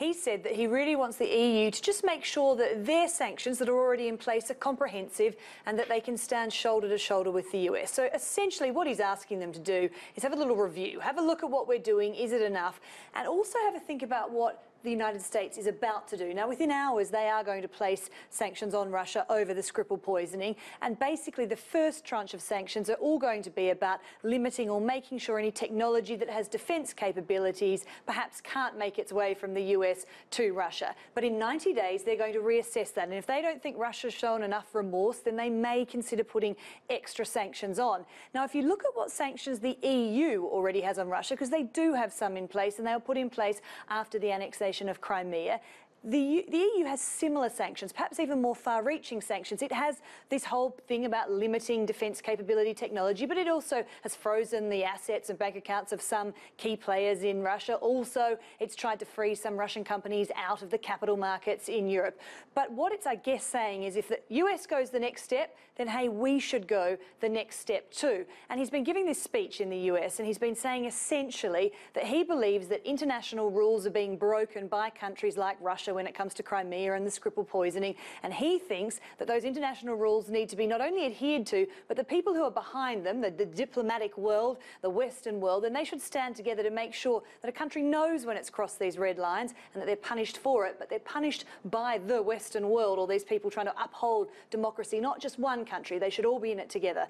He said that he really wants the EU to just make sure that their sanctions that are already in place are comprehensive and that they can stand shoulder to shoulder with the US. So essentially what he's asking them to do is have a little review, have a look at what we're doing, is it enough, and also have a think about what the United States is about to do. Now, within hours, they are going to place sanctions on Russia over the Skripal poisoning, and basically the first tranche of sanctions are all going to be about limiting or making sure any technology that has defence capabilities perhaps can't make its way from the US to Russia. But in 90 days, they're going to reassess that, and if they don't think Russia's shown enough remorse, then they may consider putting extra sanctions on. Now, if you look at what sanctions the EU already has on Russia, because they do have some in place, and they were put in place after the annexation of Crimea, the EU has similar sanctions, perhaps even more far-reaching sanctions. It has this whole thing about limiting defence capability technology, but it also has frozen the assets and bank accounts of some key players in Russia. Also, it's tried to freeze some Russian companies out of the capital markets in Europe. But what it's, I guess, saying is if the US goes the next step, then, hey, we should go the next step too. And he's been giving this speech in the US, and he's been saying essentially that he believes that international rules are being broken by countries like Russia when it comes to Crimea and the Skripal poisoning, and he thinks that those international rules need to be not only adhered to, but the people who are behind them, the diplomatic world, the Western world, and they should stand together to make sure that a country knows when it's crossed these red lines and that they're punished for it, but they're punished by the Western world, or these people trying to uphold democracy, not just one country. They should all be in it together.